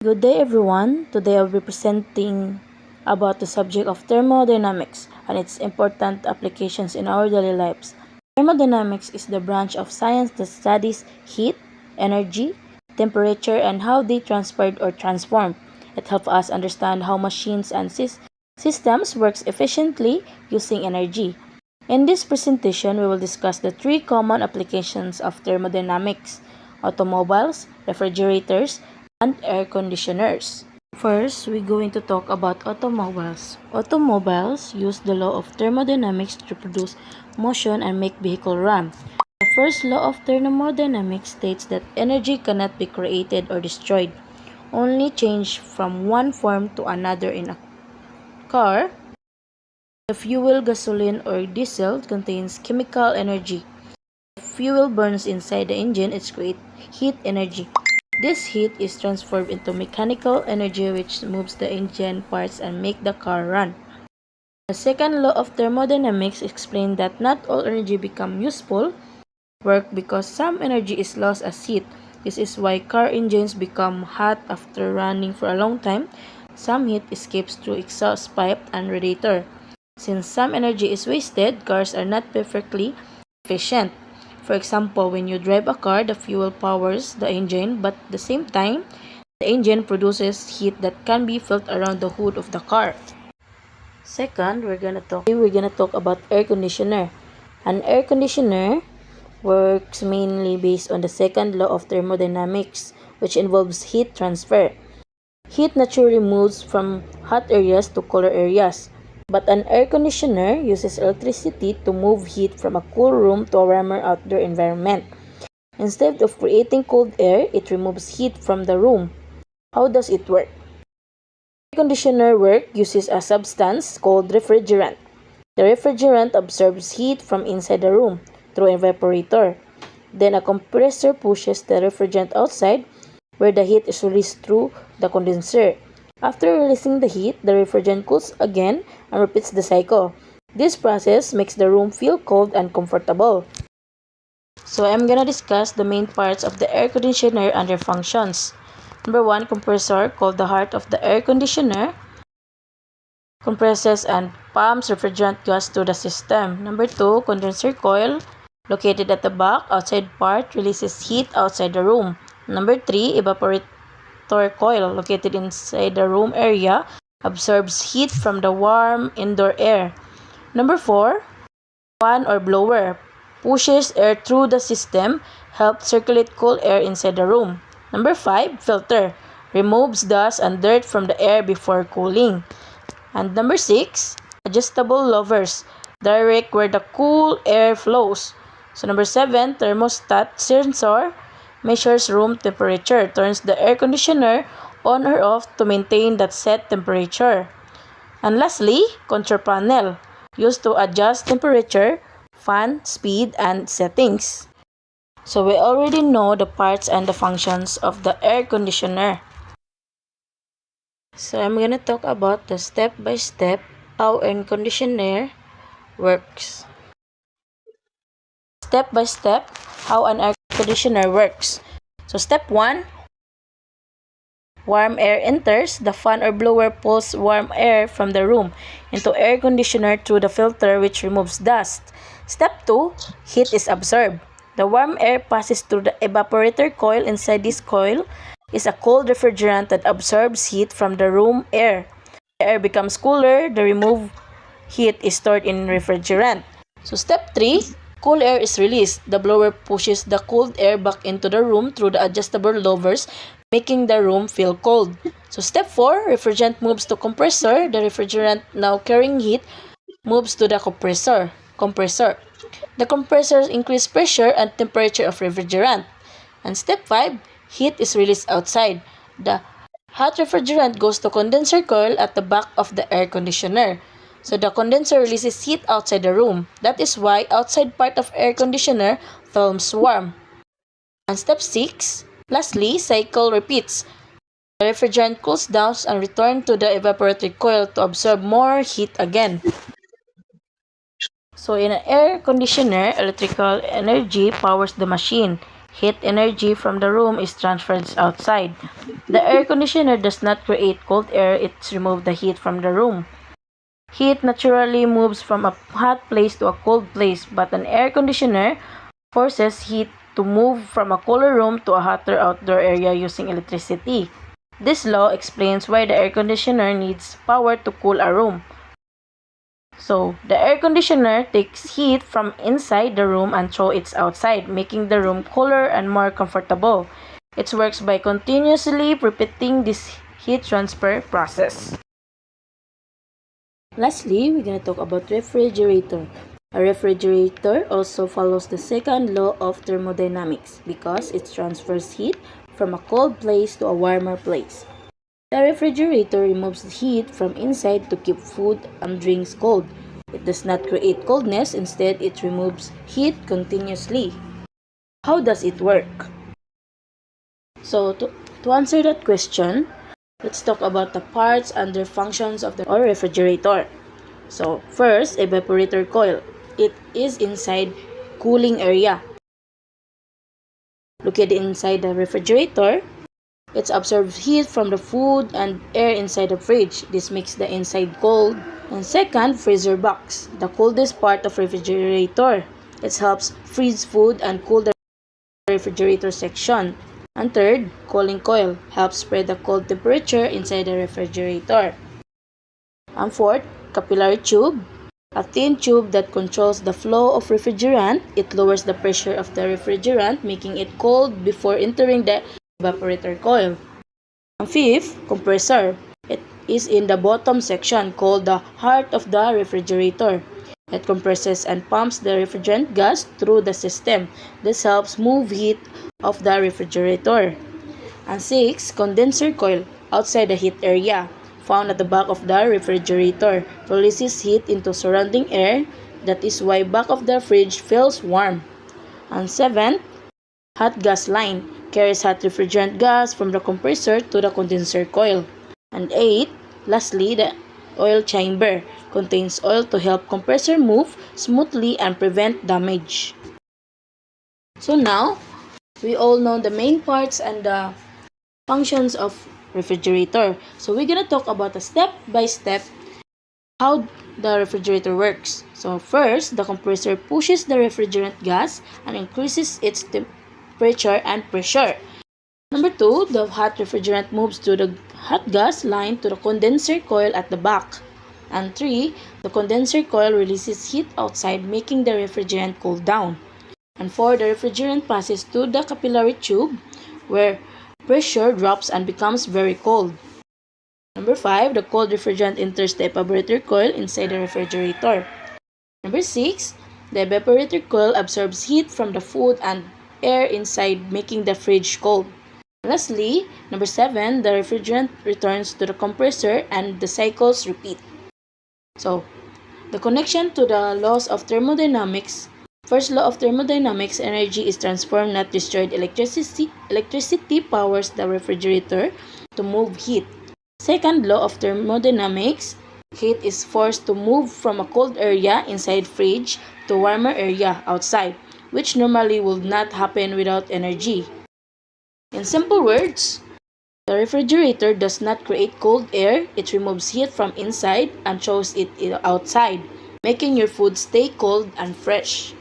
Good day everyone. Today I'll be presenting about the subject of thermodynamics and its important applications in our daily lives. Thermodynamics is the branch of science that studies heat, energy, temperature, and how they transport or transform. It helps us understand how machines and systems work efficiently using energy. In this presentation, we will discuss the three common applications of thermodynamics: automobiles, refrigerators, and air conditioners. First, we're going to talk about automobiles. Automobiles use the law of thermodynamics to produce motion and make vehicle run. The first law of thermodynamics states that energy cannot be created or destroyed, only changed from one form to another. In a car, the fuel, gasoline, or diesel contains chemical energy. The fuel burns inside the engine, it creates heat energy. This heat is transformed into mechanical energy which moves the engine parts and make the car run. The second law of thermodynamics explains that not all energy becomes useful work because some energy is lost as heat. This is why car engines become hot after running for a long time. Some heat escapes through exhaust pipe and radiator. Since some energy is wasted, cars are not perfectly efficient. For example, when you drive a car, the fuel powers the engine, but at the same time, the engine produces heat that can be felt around the hood of the car. Second, we're gonna talk about air conditioner. An air conditioner works mainly based on the second law of thermodynamics, which involves heat transfer. Heat naturally moves from hot areas to colder areas. But an air conditioner uses electricity to move heat from a cool room to a warmer outdoor environment. Instead of creating cold air, it removes heat from the room. How does it work? Air conditioner work uses a substance called refrigerant. The refrigerant absorbs heat from inside the room through an evaporator. Then a compressor pushes the refrigerant outside, where the heat is released through the condenser. After releasing the heat, the refrigerant cools again and repeats the cycle. This process makes the room feel cold and comfortable. So I'm gonna discuss the main parts of the air conditioner and their functions. Number 1, compressor, called the heart of the air conditioner, compresses and pumps refrigerant gas to the system. Number 2, condenser coil, located at the back outside part, releases heat outside the room. Number 3, evaporator coil, located inside the room area, absorbs heat from the warm indoor air. Number 4, fan or blower, pushes air through the system, helps circulate cool air inside the room. Number 5, filter, removes dust and dirt from the air before cooling. And number 6, adjustable louvers, direct where the cool air flows. So number 7, thermostat sensor, measures room temperature, turns the air conditioner on or off to maintain that set temperature. And lastly, control panel, used to adjust temperature, fan speed, and settings. So we already know the parts and the functions of the air conditioner. So I'm gonna talk about the step-by-step how air conditioner works. Step by step how an air conditioner works. So step 1, warm air enters. The fan or blower pulls warm air from the room into air conditioner through the filter, which removes dust. Step 2, heat is absorbed. The warm air passes through the evaporator coil. Inside this coil is a cold refrigerant that absorbs heat from the room air. The air becomes cooler. The removed heat is stored in refrigerant. So step 3, cool air is released. The blower pushes the cold air back into the room through the adjustable louvers, making the room feel cold. So step 4, refrigerant moves to compressor. The refrigerant, now carrying heat, moves to the compressor. The compressor increases pressure and temperature of refrigerant. And step 5, heat is released outside. The hot refrigerant goes to condenser coil at the back of the air conditioner. So the condenser releases heat outside the room. That is why outside part of air conditioner feels warm. And step 6, lastly, cycle repeats. The refrigerant cools down and returns to the evaporator coil to absorb more heat again. So in an air conditioner, electrical energy powers the machine. Heat energy from the room is transferred outside. The air conditioner does not create cold air, it removes the heat from the room. Heat naturally moves from a hot place to a cold place, but an air conditioner forces heat to move from a cooler room to a hotter outdoor area using electricity. This law explains why the air conditioner needs power to cool a room. So, the air conditioner takes heat from inside the room and throws it outside, making the room cooler and more comfortable. It works by continuously repeating this heat transfer process. Lastly, we're going to talk about refrigerator. A refrigerator also follows the second law of thermodynamics because it transfers heat from a cold place to a warmer place. The refrigerator removes heat from inside to keep food and drinks cold. It does not create coldness, instead it removes heat continuously. How does it work? So to answer that question, let's talk about the parts and their functions of the refrigerator. So first, evaporator coil. It is inside cooling area. Located inside the refrigerator, it absorbs heat from the food and air inside the fridge. This makes the inside cold. And second, freezer box, the coldest part of refrigerator. It helps freeze food and cool the refrigerator section. And third, cooling coil, helps spread the cold temperature inside the refrigerator. And fourth, capillary tube, a thin tube that controls the flow of refrigerant. It lowers the pressure of the refrigerant, making it cold before entering the evaporator coil. And fifth, compressor. It is in the bottom section called the heart of the refrigerator. It compresses and pumps the refrigerant gas through the system. This helps move heat of the refrigerator. And six, condenser coil, outside the heat area, found at the back of the refrigerator, releases heat into surrounding air. That is why back of the fridge feels warm. And seven, hot gas line, carries hot refrigerant gas from the compressor to the condenser coil. And 8, lastly, the oil chamber, contains oil to help compressor move smoothly and prevent damage. So now, we all know the main parts and the functions of refrigerator. So we're gonna talk about a step-by-step how the refrigerator works. So first, the compressor pushes the refrigerant gas and increases its temperature and pressure. Number 2, the hot refrigerant moves to the hot gas line to the condenser coil at the back. And 3, the condenser coil releases heat outside, making the refrigerant cool down. And 4, the refrigerant passes to the capillary tube where pressure drops and becomes very cold. Number 5, the cold refrigerant enters the evaporator coil inside the refrigerator. Number 6, the evaporator coil absorbs heat from the food and air inside, making the fridge cold. Lastly, number 7, the refrigerant returns to the compressor and the cycles repeat. So, the connection to the laws of thermodynamics. First law of thermodynamics, energy is transformed, not destroyed. Electricity powers the refrigerator to move heat. Second law of thermodynamics, heat is forced to move from a cold area inside fridge to warmer area outside, which normally would not happen without energy. In simple words, the refrigerator does not create cold air, it removes heat from inside and throws it outside, making your food stay cold and fresh.